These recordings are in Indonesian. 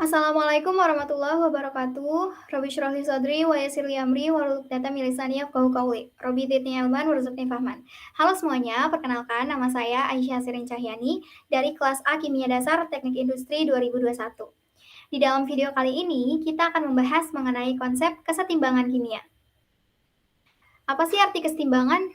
Assalamualaikum warahmatullahi wabarakatuh. Rabbi shrah li sadri wa yassir li amri wahlul 'uqdatam min lisani yafqahu qawli. Rabbi zidni ilman warzuqni fahman. Halo semuanya, perkenalkan nama saya Aisyah Sirin Cahyani dari kelas A Kimia Dasar Teknik Industri 2021. Di dalam video kali ini, kita akan membahas mengenai konsep kesetimbangan kimia. Apa sih arti kesetimbangan?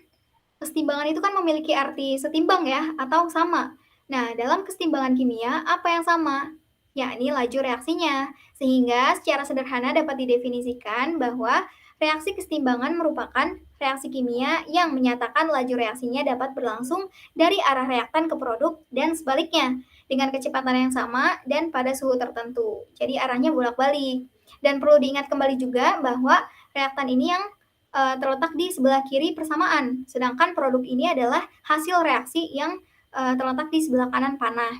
Kesetimbangan itu kan memiliki arti setimbang ya, atau sama. Nah, dalam kesetimbangan kimia, apa yang sama? Yakni laju reaksinya. Sehingga secara sederhana dapat didefinisikan bahwa reaksi kesetimbangan merupakan reaksi kimia yang menyatakan laju reaksinya dapat berlangsung dari arah reaktan ke produk dan sebaliknya dengan kecepatan yang sama dan pada suhu tertentu. Jadi arahnya bolak-balik. Dan perlu diingat kembali juga bahwa reaktan ini yang terletak di sebelah kiri persamaan, sedangkan produk ini adalah hasil reaksi yang terletak di sebelah kanan panah.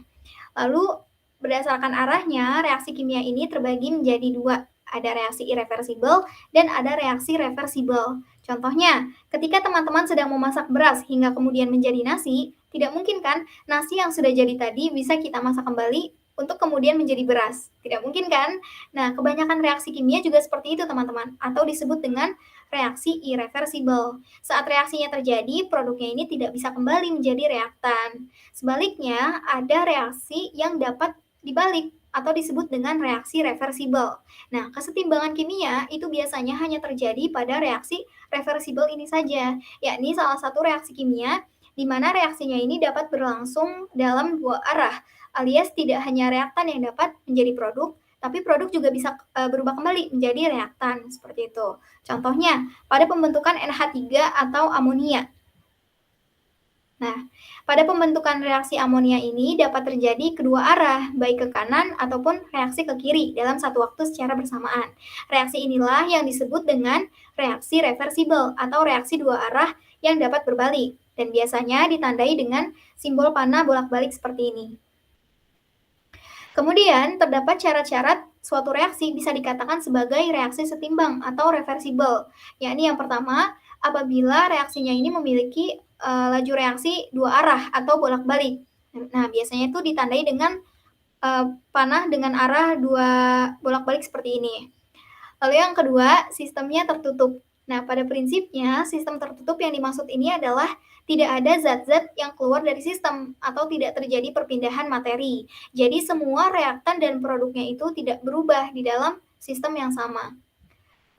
Lalu berdasarkan arahnya, reaksi kimia ini terbagi menjadi dua, ada reaksi irreversibel dan ada reaksi reversibel. Contohnya, ketika teman-teman sedang memasak beras hingga kemudian menjadi nasi, tidak mungkin kan nasi yang sudah jadi tadi bisa kita masak kembali untuk kemudian menjadi beras. Tidak mungkin kan? Nah, kebanyakan reaksi kimia juga seperti itu teman-teman, atau disebut dengan reaksi irreversibel. Saat reaksinya terjadi, produknya ini tidak bisa kembali menjadi reaktan. Sebaliknya, ada reaksi yang dapat dibalik atau disebut dengan reaksi reversibel. Nah, kesetimbangan kimia itu biasanya hanya terjadi pada reaksi reversibel ini saja, yakni salah satu reaksi kimia di mana reaksinya ini dapat berlangsung dalam dua arah, alias tidak hanya reaktan yang dapat menjadi produk, tapi produk juga bisa berubah kembali menjadi reaktan seperti itu. Contohnya, pada pembentukan NH3 atau amonia. Nah, pada pembentukan reaksi amonia ini dapat terjadi kedua arah, baik ke kanan ataupun reaksi ke kiri dalam satu waktu secara bersamaan. Reaksi inilah yang disebut dengan reaksi reversibel atau reaksi dua arah yang dapat berbalik, dan biasanya ditandai dengan simbol panah bolak-balik seperti ini. Kemudian, terdapat syarat-syarat suatu reaksi bisa dikatakan sebagai reaksi setimbang atau reversibel, yakni yang pertama, apabila reaksinya ini memiliki laju reaksi dua arah atau bolak-balik. Nah, biasanya itu ditandai dengan panah dengan arah dua bolak-balik seperti ini. Lalu yang kedua, sistemnya tertutup. Nah, pada prinsipnya, sistem tertutup yang dimaksud ini adalah tidak ada zat-zat yang keluar dari sistem atau tidak terjadi perpindahan materi. Jadi, semua reaktan dan produknya itu tidak berubah di dalam sistem yang sama.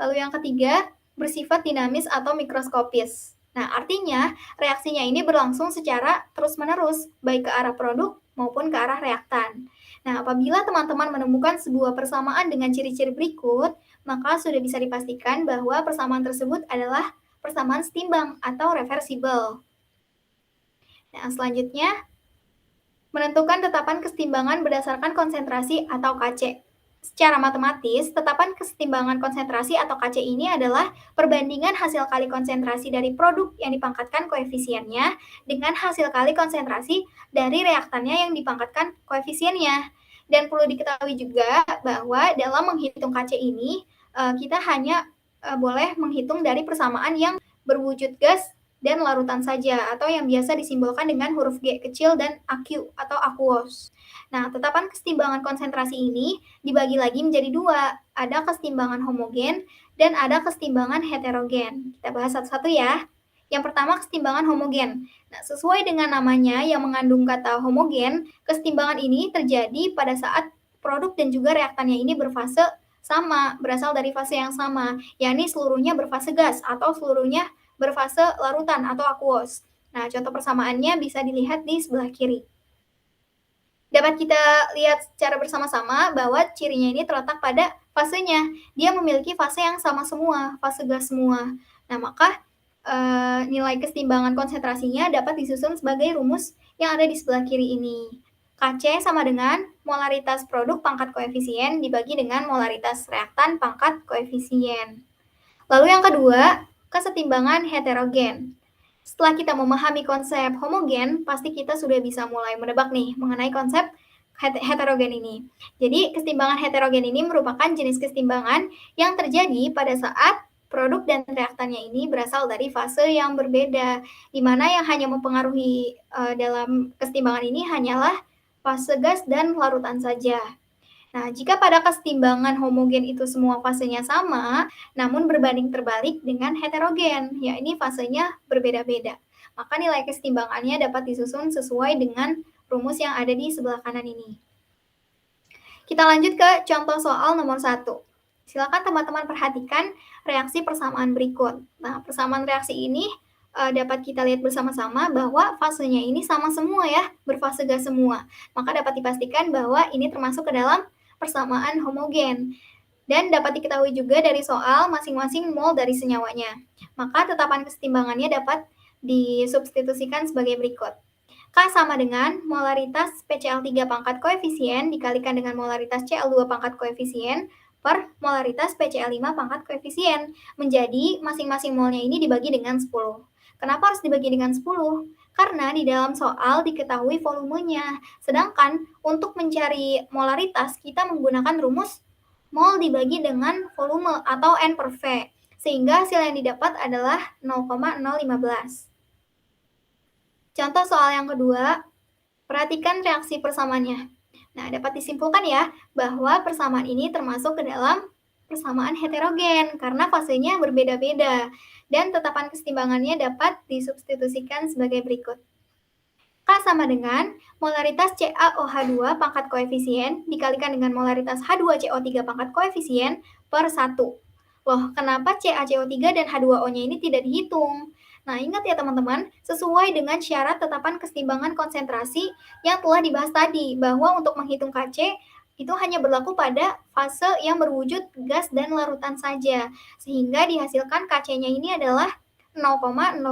Lalu yang ketiga, bersifat dinamis atau mikroskopis. Nah, artinya reaksinya ini berlangsung secara terus-menerus, baik ke arah produk maupun ke arah reaktan. Nah, apabila teman-teman menemukan sebuah persamaan dengan ciri-ciri berikut, maka sudah bisa dipastikan bahwa persamaan tersebut adalah persamaan setimbang atau reversibel. Nah, selanjutnya, menentukan tetapan kesetimbangan berdasarkan konsentrasi atau KC. Secara matematis, tetapan kesetimbangan konsentrasi atau KC ini adalah perbandingan hasil kali konsentrasi dari produk yang dipangkatkan koefisiennya dengan hasil kali konsentrasi dari reaktannya yang dipangkatkan koefisiennya. Dan perlu diketahui juga bahwa dalam menghitung KC ini, kita hanya boleh menghitung dari persamaan yang berwujud gas dan larutan saja, atau yang biasa disimbolkan dengan huruf G kecil dan aqu atau aqueous. Nah, tetapan kesetimbangan konsentrasi ini dibagi lagi menjadi dua, ada kesetimbangan homogen dan ada kesetimbangan heterogen. Kita bahas satu-satu ya. Yang pertama, kesetimbangan homogen. Nah, sesuai dengan namanya yang mengandung kata homogen, kesetimbangan ini terjadi pada saat produk dan juga reaktannya ini berfase sama, berasal dari fase yang sama, yakni seluruhnya berfase gas atau seluruhnya berfase larutan atau aqueous. Nah, contoh persamaannya bisa dilihat di sebelah kiri. Dapat kita lihat secara bersama-sama bahwa cirinya ini terletak pada fasenya. Dia memiliki fase yang sama semua, fase gas semua. Nah, maka nilai kesetimbangan konsentrasinya dapat disusun sebagai rumus yang ada di sebelah kiri ini. Kc sama dengan molaritas produk pangkat koefisien dibagi dengan molaritas reaktan pangkat koefisien. Lalu yang kedua, kesetimbangan heterogen. Setelah kita memahami konsep homogen, pasti kita sudah bisa mulai menebak nih mengenai konsep heterogen ini. Jadi, kesetimbangan heterogen ini merupakan jenis kesetimbangan yang terjadi pada saat produk dan reaktannya ini berasal dari fase yang berbeda, di mana yang hanya mempengaruhi dalam kesetimbangan ini hanyalah fase gas dan larutan saja. Nah, jika pada kesetimbangan homogen itu semua fasenya sama, namun berbanding terbalik dengan heterogen, yakni fasenya berbeda-beda. Maka nilai kesetimbangannya dapat disusun sesuai dengan rumus yang ada di sebelah kanan ini. Kita lanjut ke contoh soal nomor 1. Silakan teman-teman perhatikan reaksi persamaan berikut. Nah, persamaan reaksi ini dapat kita lihat bersama-sama bahwa fasenya ini sama semua ya, berfase gas semua. Maka dapat dipastikan bahwa ini termasuk ke dalam persamaan homogen. Dan dapat diketahui juga dari soal masing-masing mol dari senyawanya. Maka tetapan kesetimbangannya dapat disubstitusikan sebagai berikut. K sama dengan molaritas PCl3 pangkat koefisien dikalikan dengan molaritas Cl2 pangkat koefisien per molaritas PCl5 pangkat koefisien. Menjadi masing-masing molnya ini dibagi dengan 10. Kenapa harus dibagi dengan 10? Karena di dalam soal diketahui volumenya. Sedangkan untuk mencari molaritas kita menggunakan rumus mol dibagi dengan volume atau N per V. Sehingga hasil yang didapat adalah 0,015. Contoh soal yang kedua, perhatikan reaksi persamaannya. Nah, dapat disimpulkan ya bahwa persamaan ini termasuk ke dalam persamaan heterogen karena fasenya berbeda-beda dan tetapan kesetimbangannya dapat disubstitusikan sebagai berikut. K sama dengan molaritas CaOH2 pangkat koefisien dikalikan dengan molaritas H2CO3 pangkat koefisien per 1. Loh, kenapa CaCO3 dan H2O-nya ini tidak dihitung? Nah, ingat ya teman-teman, sesuai dengan syarat tetapan kesetimbangan konsentrasi yang telah dibahas tadi, bahwa untuk menghitung Kc itu hanya berlaku pada fase yang berwujud gas dan larutan saja, sehingga dihasilkan Kc-nya ini adalah 0,0006.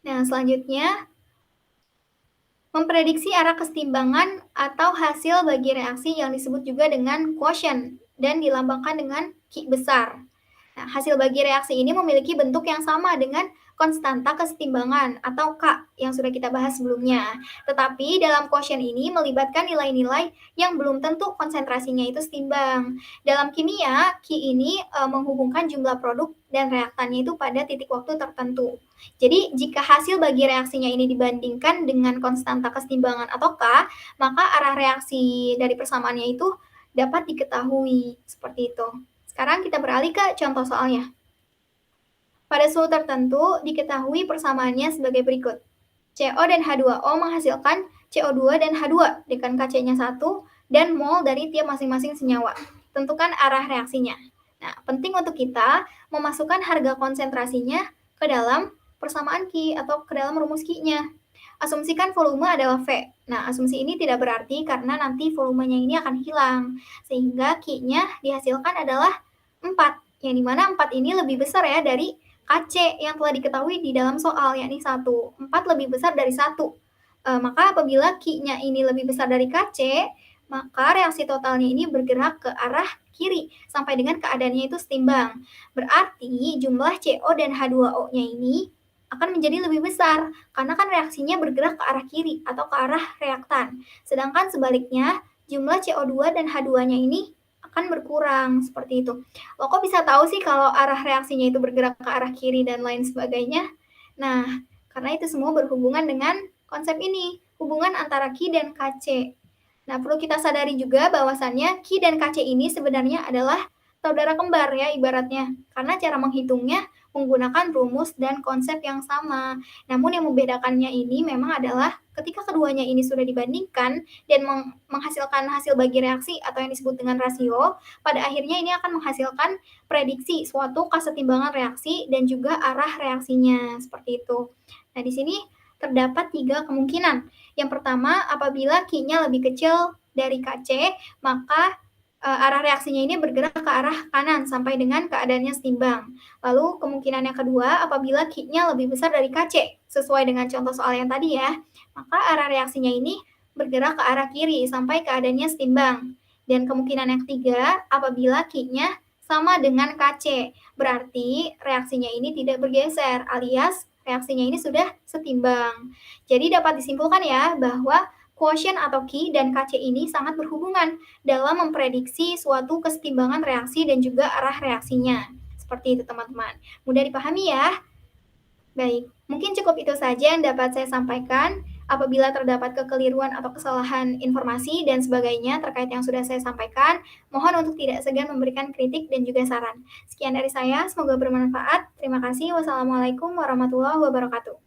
Nah, selanjutnya, memprediksi arah kesetimbangan atau hasil bagi reaksi yang disebut juga dengan quotient dan dilambangkan dengan Q besar. Nah, hasil bagi reaksi ini memiliki bentuk yang sama dengan konstanta kesetimbangan atau K yang sudah kita bahas sebelumnya. Tetapi dalam quotient ini melibatkan nilai-nilai yang belum tentu konsentrasinya itu setimbang. Dalam kimia, Q ini menghubungkan jumlah produk dan reaktannya itu pada titik waktu tertentu. Jadi, jika hasil bagi reaksinya ini dibandingkan dengan konstanta kesetimbangan atau K, maka arah reaksi dari persamaannya itu dapat diketahui seperti itu. Sekarang kita beralih ke contoh soalnya. Pada suhu tertentu, diketahui persamaannya sebagai berikut. CO dan H2O menghasilkan CO2 dan H2 dengan Kc-nya 1 dan mol dari tiap masing-masing senyawa. Tentukan arah reaksinya. Nah, penting untuk kita memasukkan harga konsentrasinya ke dalam persamaan Q atau ke dalam rumus Q-nya. Asumsikan volume adalah V. Nah, asumsi ini tidak berarti karena nanti volumenya ini akan hilang. Sehingga Q-nya dihasilkan adalah 4, yang dimana 4 ini lebih besar ya dari Kc yang telah diketahui di dalam soal, yakni 1. 4 lebih besar dari 1. Maka apabila Q-nya ini lebih besar dari Kc, maka reaksi totalnya ini bergerak ke arah kiri sampai dengan keadaannya itu setimbang. Berarti jumlah CO dan H2O-nya ini akan menjadi lebih besar karena kan reaksinya bergerak ke arah kiri atau ke arah reaktan. Sedangkan sebaliknya, jumlah CO2 dan H2-nya ini akan berkurang seperti itu. Lo kok bisa tahu sih kalau arah reaksinya itu bergerak ke arah kiri dan lain sebagainya? Nah, karena itu semua berhubungan dengan konsep ini, hubungan antara Q dan Kc. Nah, perlu kita sadari juga bahwasannya Q dan Kc ini sebenarnya adalah saudara kembar ya ibaratnya, karena cara menghitungnya menggunakan rumus dan konsep yang sama. Namun yang membedakannya ini memang adalah ketika keduanya ini sudah dibandingkan dan menghasilkan hasil bagi reaksi atau yang disebut dengan rasio, pada akhirnya ini akan menghasilkan prediksi suatu kesetimbangan reaksi dan juga arah reaksinya, seperti itu. Nah, di sini terdapat 3 kemungkinan. Yang pertama, apabila Q-nya lebih kecil dari Kc, maka arah reaksinya ini bergerak ke arah kanan sampai dengan keadaannya setimbang. Lalu kemungkinan yang kedua, apabila Q-nya lebih besar dari Kc, sesuai dengan contoh soal yang tadi ya, maka arah reaksinya ini bergerak ke arah kiri sampai keadaannya setimbang. Dan kemungkinan yang ketiga, apabila Q-nya sama dengan Kc, berarti reaksinya ini tidak bergeser, alias reaksinya ini sudah setimbang. Jadi dapat disimpulkan ya bahwa quotient atau Q dan Kc ini sangat berhubungan dalam memprediksi suatu kesetimbangan reaksi dan juga arah reaksinya. Seperti itu teman-teman. Mudah dipahami ya? Baik, mungkin cukup itu saja yang dapat saya sampaikan. Apabila terdapat kekeliruan atau kesalahan informasi dan sebagainya terkait yang sudah saya sampaikan, mohon untuk tidak segan memberikan kritik dan juga saran. Sekian dari saya, semoga bermanfaat. Terima kasih. Wassalamualaikum warahmatullahi wabarakatuh.